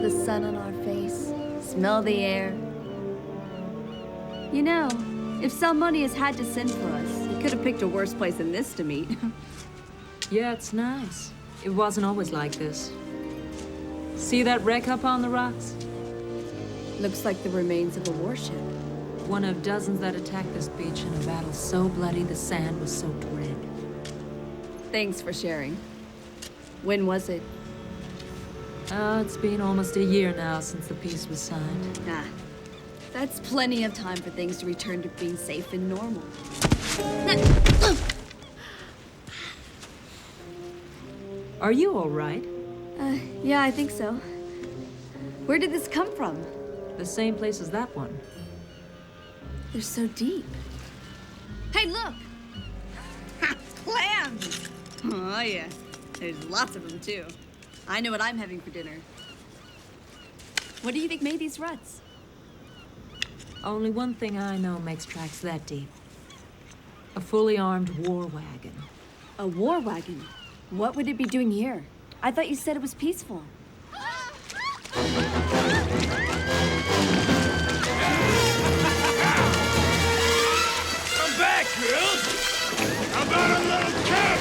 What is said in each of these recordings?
the sun on our face, smell the air. You know, if Salmonius had to send for us, he could have picked a worse place than this to meet. Yeah, it's nice. It wasn't always like this. See that wreck up on the rocks? Looks like the remains of a warship. One of dozens that attacked this beach in a battle so bloody the sand was soaked red. Thanks for sharing. When was it? It's been almost a year now since the peace was signed. Ah, that's plenty of time for things to return to being safe and normal. Are you all right? Yeah, I think so. Where did this come from? The same place as that one. They're so deep. Hey, look! Clams! Oh, yeah. There's lots of them, too. I know what I'm having for dinner. What do you think made these ruts? Only one thing I know makes tracks that deep. A fully armed war wagon. A war wagon? What would it be doing here? I thought you said it was peaceful. Come back, girls! How about a little kiss?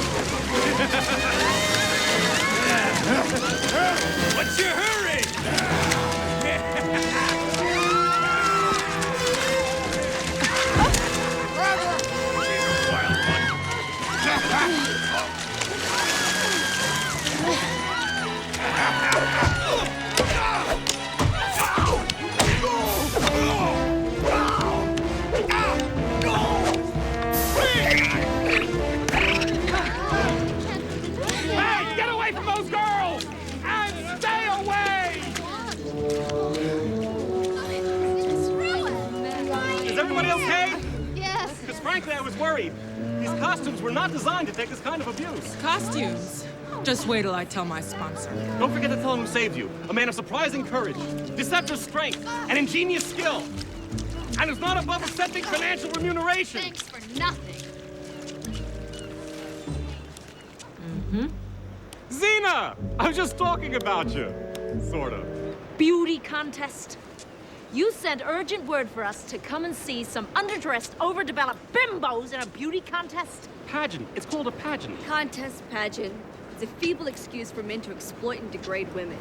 What's your hurry? Hey, get away from those girls! And stay away! Is everybody okay? Yes. Because frankly, I was worried. These costumes were not designed to take this kind of abuse. Costumes? Just wait till I tell my sponsor. Don't forget to tell him who saved you. A man of surprising courage, deceptive strength, and ingenious skill. And is not above accepting financial remuneration. Thanks for nothing. Xena! I was just talking about you. Sort of. Beauty contest. You sent urgent word for us to come and see some underdressed, overdeveloped bimbos in a beauty contest? Pageant. It's called a pageant. Contest pageant. It's a feeble excuse for men to exploit and degrade women.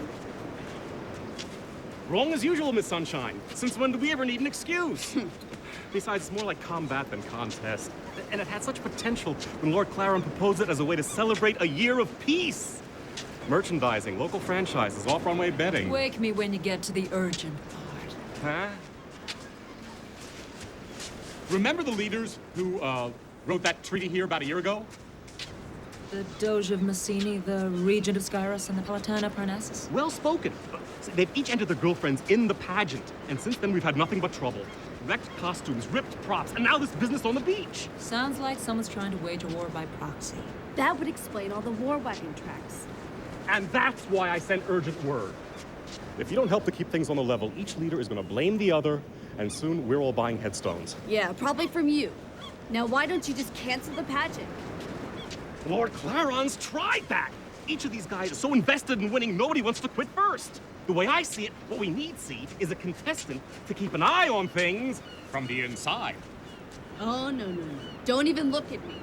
Wrong as usual, Miss Sunshine. Since when do we ever need an excuse? Besides, it's more like combat than contest. And it had such potential when Lord Claron proposed it as a way to celebrate a year of peace. Merchandising, local franchises, off-runway betting. Wake me when you get to the urgent part. Huh? Remember the leaders who, wrote that treaty here about a year ago? The Doge of Messini, the Regent of Skyros, and the Palatine of Parnassus. Well spoken. They've each entered their girlfriends in the pageant. And since then, we've had nothing but trouble. Wrecked costumes, ripped props, and now this business on the beach. Sounds like someone's trying to wage a war by proxy. That would explain all the war wagon tracks. And that's why I sent urgent word. If you don't help to keep things on the level, each leader is going to blame the other, and soon we're all buying headstones. Yeah, probably from you. Now why don't you just cancel the pageant? Lord Claron's tried that. Each of these guys is so invested in winning, nobody wants to quit first. The way I see it, what we need see is a contestant to keep an eye on things from the inside. Oh, no. Don't even look at me.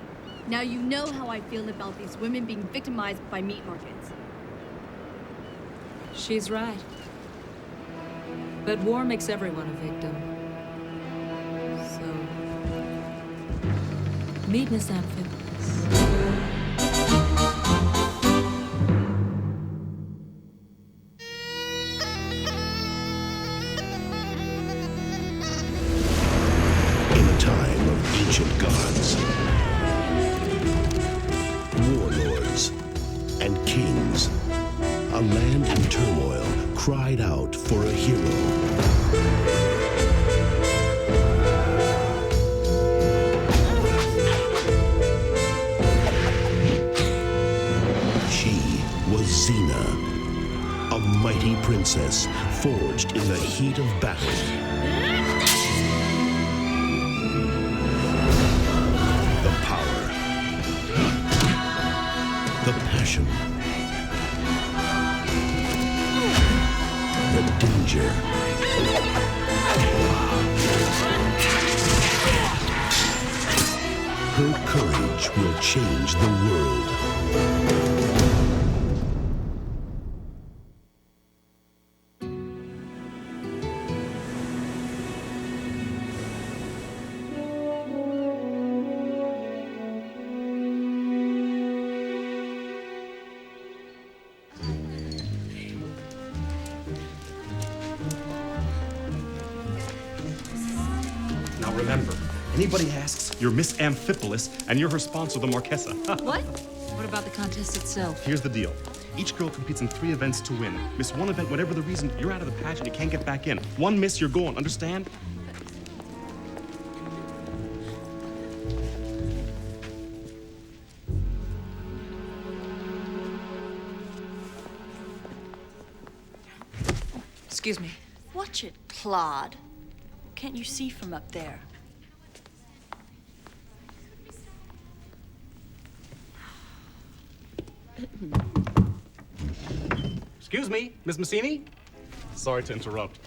Now you know how I feel about these women being victimized by meat markets. She's right. But war makes everyone a victim. So, meet Miss Amphipolys. Ancient gods, warlords, and kings, a land in turmoil cried out for a hero. She was Xena, a mighty princess forged in the heat of battle. The passion, the danger. Her courage will change the world. Now remember, anybody asks, you're Miss Amphipolis, and you're her sponsor, the Marquesa. What? What about the contest itself? Here's the deal. Each girl competes in 3 events to win. Miss one event, whatever the reason, you're out of the pageant, you can't get back in. One miss, you're gone, understand? Excuse me. Watch it, Claude. Can't you see from up there? Excuse me, Miss Massini? Sorry to interrupt.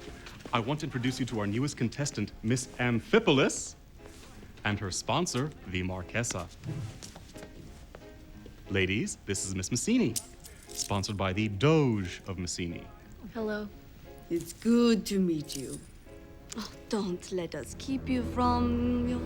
I want to introduce you to our newest contestant, Miss Amphipolis, and her sponsor, the Marquesa. Ladies, this is Miss Massini, sponsored by the Doge of Massini. Hello. It's good to meet you. Oh, don't let us keep you from your...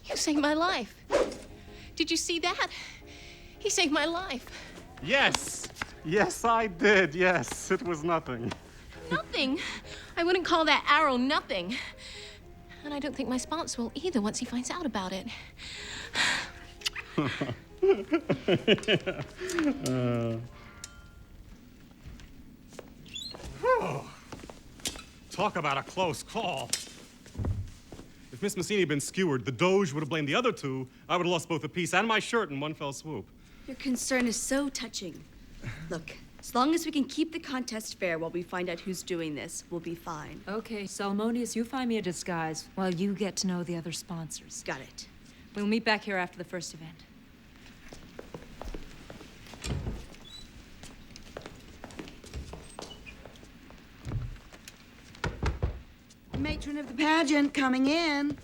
You saved my life. Did you see that? He saved my life. Yes! Yes, I did. Yes, it was nothing. Nothing. I wouldn't call that arrow nothing. And I don't think my sponsor will either once he finds out about it. Talk about a close call. If Miss Massini had been skewered, the Doge would have blamed the other 2. I would have lost both the piece and my shirt in one fell swoop. Your concern is so touching. Look, as long as we can keep the contest fair while we find out who's doing this, we'll be fine. Okay, Salmonius, you find me a disguise while you get to know the other sponsors. Got it. We'll meet back here after the first event. Matron of the pageant coming in.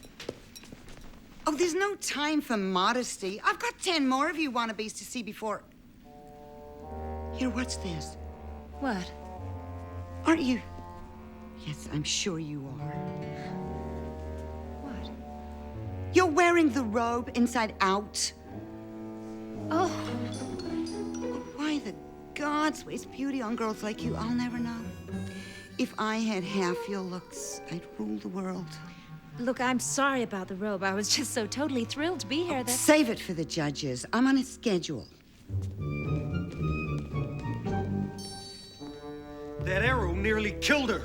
Oh, there's no time for modesty. I've got 10 more of you wannabes to see before... Here, what's this? What? Aren't you... Yes, I'm sure you are. What? You're wearing the robe inside out. Oh. Why the gods waste beauty on girls like you, I'll never know. If I had half your looks, I'd rule the world. Look, I'm sorry about the robe. I was just so totally thrilled to be here that... Save it for the judges. I'm on a schedule. That arrow nearly killed her.